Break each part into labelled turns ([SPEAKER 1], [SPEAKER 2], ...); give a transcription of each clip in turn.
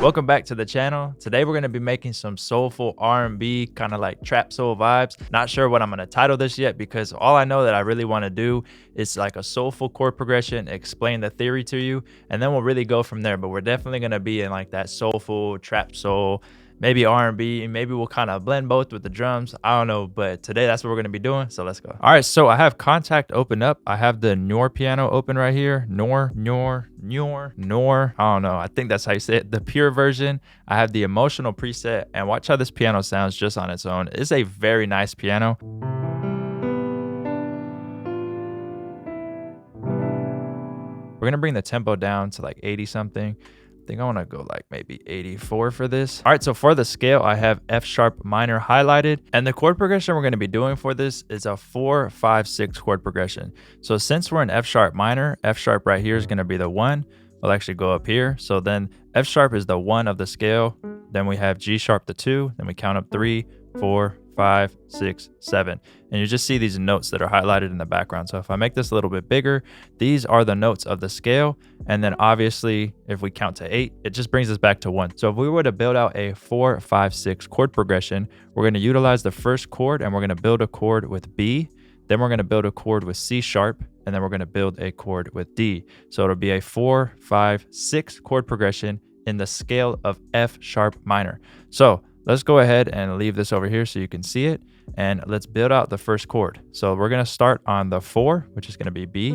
[SPEAKER 1] Welcome back to the channel. Today we're going to be making some soulful R&B, kind of like trap soul vibes. Not sure what I'm going to title this yet because all I know that I really want to do is like a soulful chord progression, explain the theory to you, and then we'll really go from there. But we're definitely going to be in like that soulful trap soul, maybe R&B, and maybe we'll kind of blend both with the drums. I don't know, but today that's what we're going to be doing. So let's go. All right, so I have Contact open up. I have the Nor piano open right here. Nor. I don't know. I think that's how you say it. The pure version. I have the Emotional preset, and watch how this piano sounds just on its own. It's a very nice piano. We're gonna bring the tempo down to like 80 something. I think I want to go like maybe 84 for this. All right, so for the scale, I have F sharp minor highlighted, and the chord progression we're going to be doing for this is a 4, 5, 6 chord progression. So since we're in F sharp minor, F sharp right here is going to be the 1. We'll actually go up here. So then F sharp is the 1 of the scale. Then we have G sharp the 2. Then we count up 3, 4, 5, 6, 7. And you just see these notes that are highlighted in the background. So if I make this a little bit bigger, these are the notes of the scale. And then obviously, if we count to 8, it just brings us back to 1. So if we were to build out a 4, 5, 6 chord progression, we're going to utilize the first chord and we're going to build a chord with B. Then we're going to build a chord with C sharp, and then we're going to build a chord with D. So it'll be a 4, 5, 6 chord progression in the scale of F sharp minor. So let's go ahead and leave this over here so you can see it. And let's build out the first chord. So we're going to start on the 4, which is going to be B.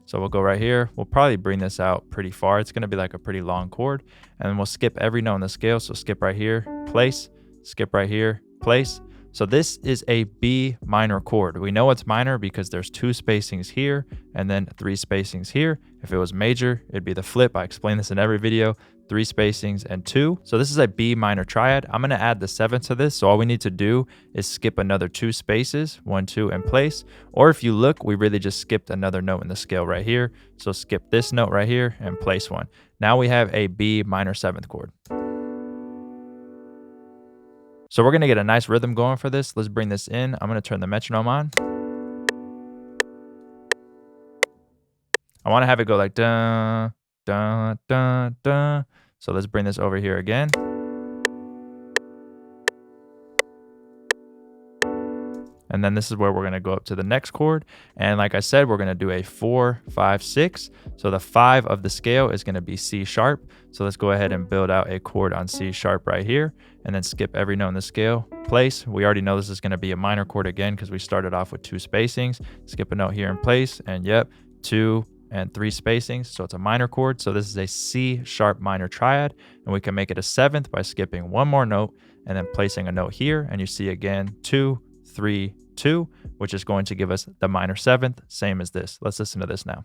[SPEAKER 1] So we'll go right here. We'll probably bring this out pretty far. It's going to be like a pretty long chord. And then we'll skip every note on the scale. So skip right here, place, skip right here, place. So this is a B minor chord. We know it's minor because there's 2 spacings here and then 3 spacings here. If it was major, it'd be the flip. I explain this in every video. 3 spacings and 2. So this is a B minor triad. I'm going to add the 7th to this. So all we need to do is skip another 2 spaces, 1, 2, and place. Or if you look, we really just skipped another note in the scale right here. So skip this note right here and place 1. Now we have a B minor 7th chord. So we're going to get a nice rhythm going for this. Let's bring this in. I'm going to turn the metronome on. I want to have it go like dun, dun, dun, dun. So let's bring this over here again. And then this is where we're going to go up to the next chord. And like I said, we're going to do a 4, 5, 6. So the 5 of the scale is going to be C sharp. So let's go ahead and build out a chord on C sharp right here. And then skip every note in the scale. Place. We already know this is going to be a minor chord again because we started off with 2 spacings. Skip a note here in place. And yep, 2 and 3 spacings. So it's a minor chord. So this is a C sharp minor triad. And we can make it a 7th by skipping 1 more note and then placing a note here. And you see again 2, 3, 2, which is going to give us the minor 7th, same as this. Let's listen to this now.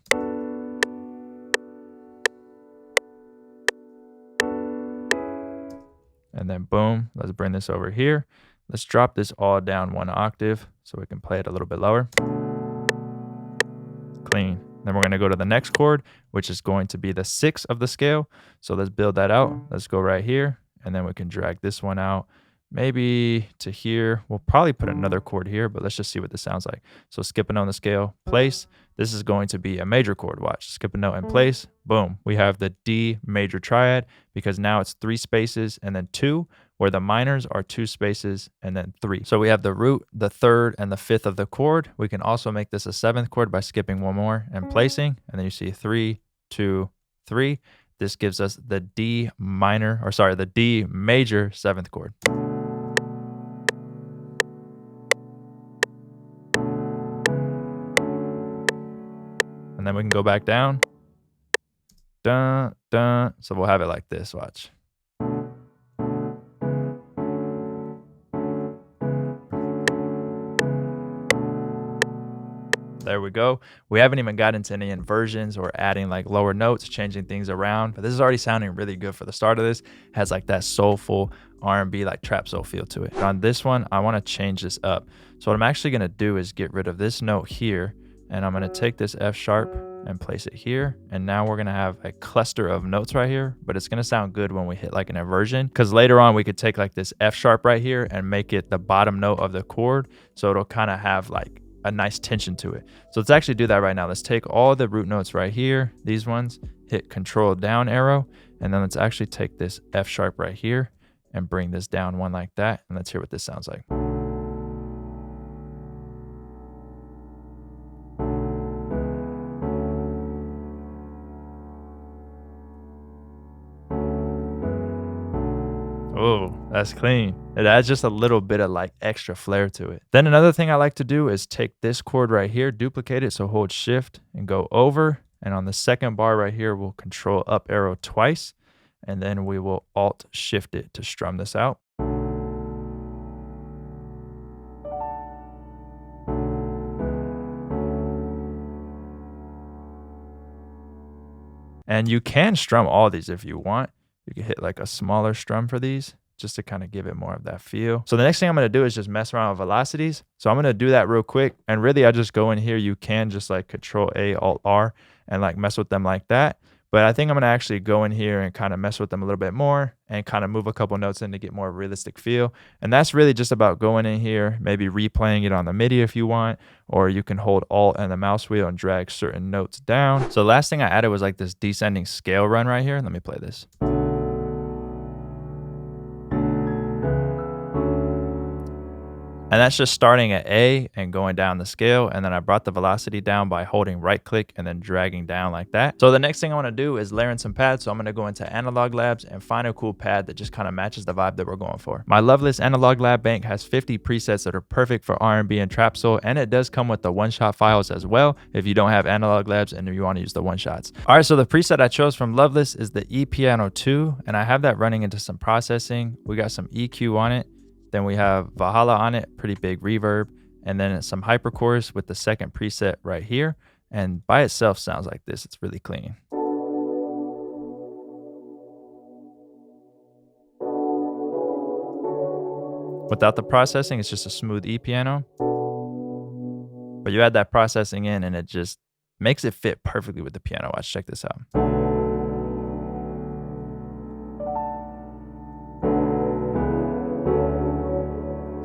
[SPEAKER 1] And then boom, let's bring this over here. Let's drop this all down 1 octave so we can play it a little bit lower. Clean. Then we're going to go to the next chord, which is going to be the 6 of the scale. So let's build that out. Let's go right here, and then we can drag this one out. Maybe to here. We'll probably put another chord here, but let's just see what this sounds like. So skip a note on the scale, place. This is going to be a major chord. Watch. Skip a note and place. Boom. We have the D major triad because now it's 3 spaces and then 2, where the minors are 2 spaces and then 3. So we have the root, the 3rd, and the 5th of the chord. We can also make this a 7th chord by skipping 1 more and placing. And then you see 3, 2, 3. This gives us the D major 7th chord. And then we can go back down. Dun, dun. So we'll have it like this. Watch. There we go. We haven't even got into any inversions or adding like lower notes, changing things around. But this is already sounding really good for the start of this. It has like that soulful R&B, like trap soul feel to it. On this one, I want to change this up. So what I'm actually going to do is get rid of this note here. And I'm going to take this F sharp and place it here. And now we're going to have a cluster of notes right here, but it's going to sound good when we hit like an inversion, because later on we could take like this F sharp right here and make it the bottom note of the chord. So it'll kind of have like a nice tension to it. So let's actually do that right now. Let's take all the root notes right here, these ones, hit Control down arrow, And then let's actually take this F sharp right here and bring this down one like that. And let's hear what this sounds like. Oh, that's clean. It adds just a little bit of like extra flair to it. Then another thing I like to do is take this chord right here, duplicate it. So hold shift and go over. And on the second bar right here, we'll control up arrow twice. And then we will alt shift it to strum this out. And you can strum all these if you want. You can hit like a smaller strum for these just to kind of give it more of that feel. So the next thing I'm going to do is just mess around with velocities. So I'm going to do that real quick. And really, I just go in here. You can just like Control A, Alt R and like mess with them like that. But I think I'm going to actually go in here and kind of mess with them a little bit more and kind of move a couple notes in to get more realistic feel. And that's really just about going in here, maybe replaying it on the MIDI if you want, or you can hold Alt and the mouse wheel and drag certain notes down. So the last thing I added was like this descending scale run right here. Let me play this. And that's just starting at A and going down the scale. And then I brought the velocity down by holding right click and then dragging down like that. So the next thing I want to do is layer in some pads. So I'm going to go into Analog Labs and find a cool pad that just kind of matches the vibe that we're going for. My Loveless Analog Lab bank has 50 presets that are perfect for R&B and trap soul. And it does come with the one-shot files as well if you don't have Analog Labs and you want to use the one-shots. All right, so the preset I chose from Loveless is the E Piano 2. And I have that running into some processing. We got some EQ on it. Then we have Valhalla on it, pretty big reverb, and then some hyperchorus with the second preset right here. And by itself sounds like this. It's really clean. Without the processing, it's just a smooth E piano. But you add that processing in and it just makes it fit perfectly with the piano. Watch, check this out.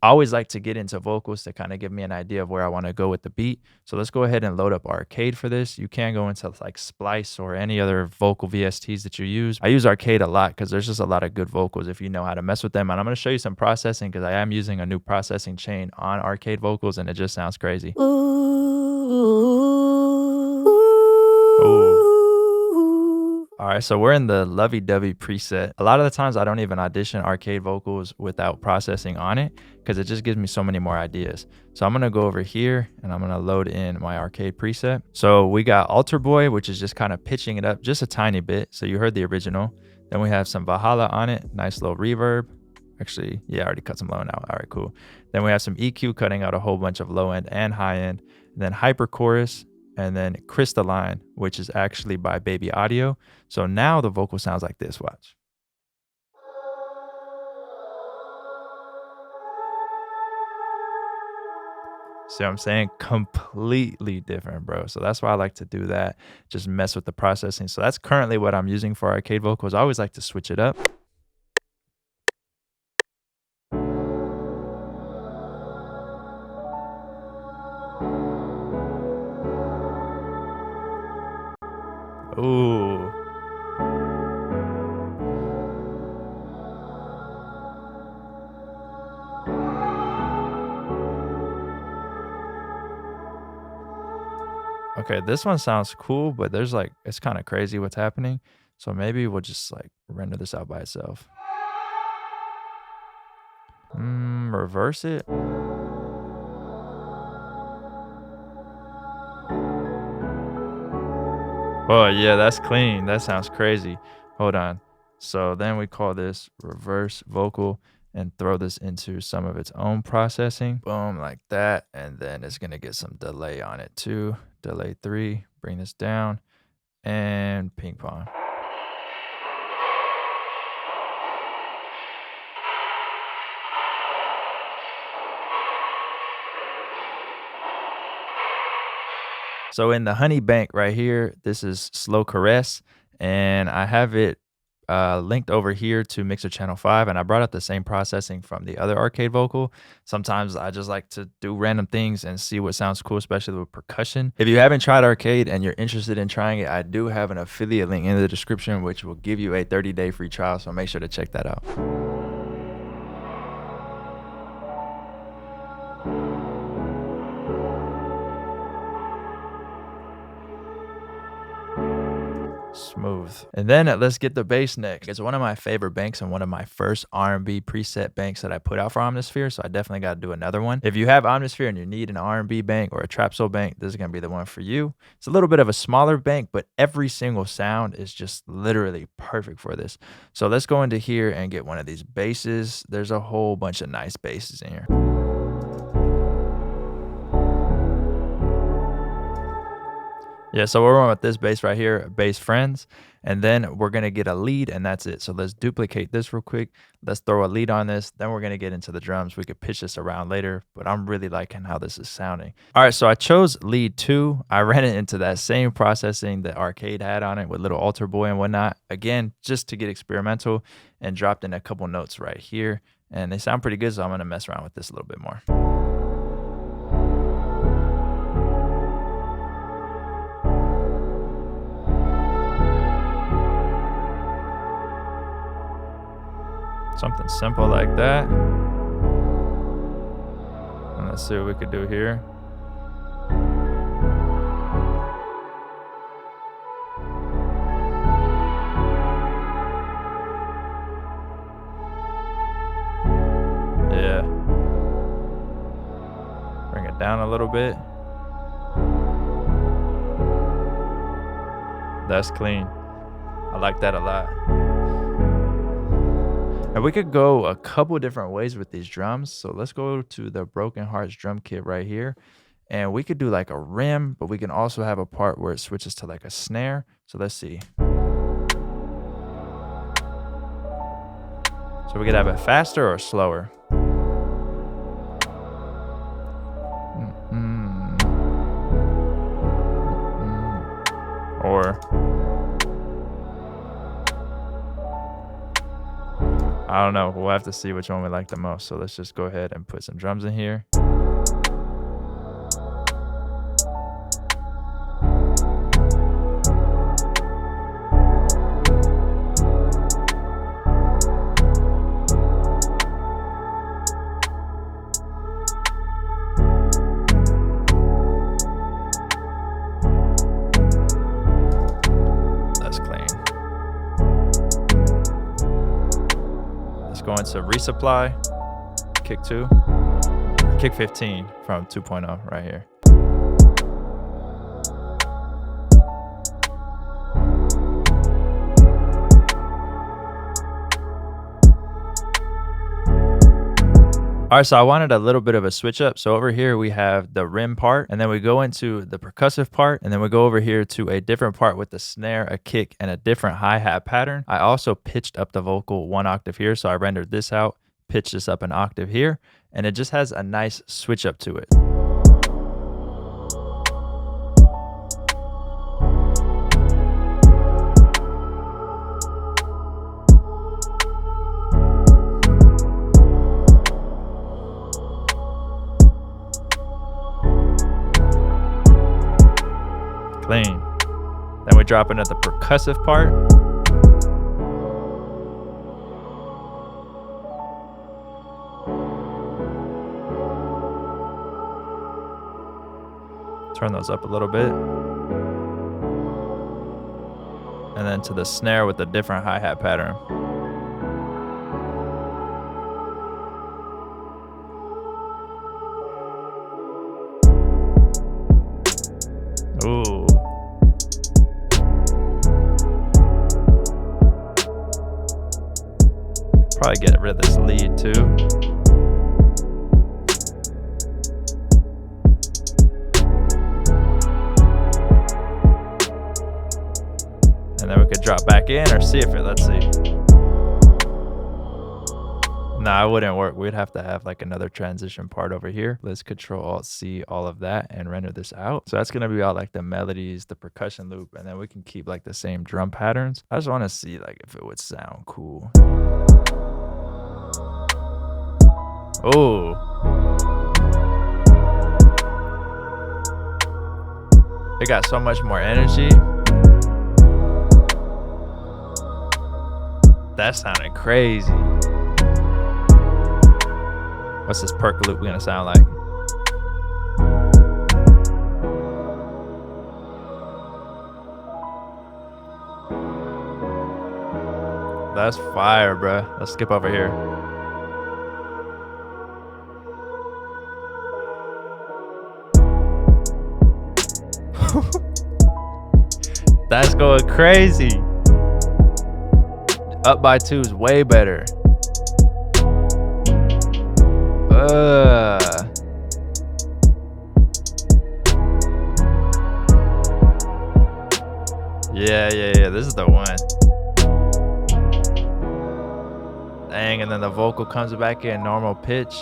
[SPEAKER 1] I always like to get into vocals to kind of give me an idea of where I want to go with the beat. So let's go ahead and load up Arcade for this. You can go into like Splice or any other vocal VSTs that you use. I use Arcade a lot because there's just a lot of good vocals if you know how to mess with them. And I'm going to show you some processing because I am using a new processing chain on Arcade vocals and it just sounds crazy. Ooh. All right, so we're in the lovey-dovey preset. A lot of the times I don't even audition Arcade vocals without processing on it because it just gives me so many more ideas. So I'm gonna go over here and I'm gonna load in my Arcade preset. So we got Altar Boy, which is just kind of pitching it up just a tiny bit. So you heard the original. Then we have some Valhalla on it, nice little reverb. Actually, yeah, I already cut some low end out. All right, cool. Then we have some EQ cutting out a whole bunch of low end and high end. And then hyper chorus. And then Crystalline, which is actually by Baby Audio. So now the vocal sounds like this, watch. See what I'm saying? Completely different, bro. So that's why I like to do that, just mess with the processing. So that's currently what I'm using for Arcade vocals. I always like to switch it up. Ooh. Okay, this one sounds cool, but there's like, it's kind of crazy what's happening. So maybe we'll just like render this out by itself. Reverse it. Oh yeah, that's clean. That sounds crazy. Hold on. So then we call this reverse vocal and throw this into some of its own processing. Boom, like that. And then it's gonna get some delay on it too. Delay 3, bring this down and ping pong. So in the Honey Bank right here, this is Slow Caress, and I have it linked over here to Mixer Channel 5, and I brought up the same processing from the other arcade vocal. Sometimes I just like to do random things and see what sounds cool, especially with percussion. If you haven't tried arcade and you're interested in trying it, I do have an affiliate link in the description, which will give you a 30-day free trial, so make sure to check that out. Smooth. And then let's get the bass next. It's one of my favorite banks and one of my first R&B preset banks that I put out for Omnisphere, so I definitely got to do another one. If you have Omnisphere and you need an R&B bank or a trap soul bank, this is going to be the one for you. It's a little bit of a smaller bank, but every single sound is just literally perfect for this. So let's go into here and get one of these basses. There's a whole bunch of nice basses in here. Yeah, so we're going with this bass right here, bass friends, and then we're gonna get a lead, and that's it. So let's duplicate this real quick. Let's throw a lead on this. Then we're gonna get into the drums. We could pitch this around later, but I'm really liking how this is sounding. All right, so I chose lead 2. I ran it into that same processing that arcade had on it with little altar boy and whatnot. Again, just to get experimental, and dropped in a couple notes right here, and they sound pretty good. So I'm gonna mess around with this a little bit more. Something simple like that. And let's see what we could do here. Yeah. Bring it down a little bit. That's clean. I like that a lot. And we could go a couple different ways with these drums. So let's go to the Broken Hearts drum kit right here. And we could do like a rim, but we can also have a part where it switches to like a snare. So let's see. So we could have it faster or slower. Or I don't know. We'll have to see which one we like the most. So let's just go ahead and put some drums in here. That's clean. Go into resupply, kick 2, kick 15 from 2.0 right here. All right, so I wanted a little bit of a switch up. So over here we have the rim part, and then we go into the percussive part, and then we go over here to a different part with the snare, a kick, and a different hi-hat pattern. I also pitched up the vocal 1 octave here, so I rendered this out, pitched this up an octave here, and it just has a nice switch up to it. Clean. Then we drop into the percussive part. Turn those up a little bit. And then to the snare with a different hi-hat pattern. Ooh. Probably get rid of this lead too. And then we could drop back in or see if it, let's see. Nah, it wouldn't work. We'd have to have like another transition part over here. Let's Control Alt C all of that and render this out. So that's gonna be all like the melodies, the percussion loop, and then we can keep like the same drum patterns. I just want to see like if it would sound cool. Oh, it got so much more energy. That sounded crazy. What's this perk loop gonna sound like? That's fire, bruh. Let's skip over here. That's going crazy. Up by 2 is way better. Yeah. This is the one. Dang, and then the vocal comes back in normal pitch.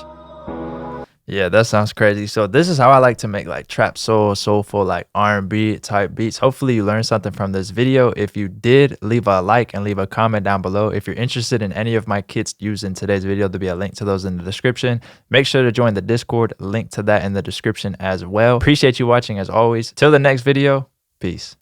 [SPEAKER 1] Yeah, that sounds crazy. So this is how I like to make like trap soul, soulful, like R&B type beats. Hopefully you learned something from this video. If you did, leave a like and leave a comment down below. If you're interested in any of my kits used in today's video, there'll be a link to those in the description. Make sure to join the Discord, link to that in the description as well. Appreciate you watching as always. Till the next video, peace.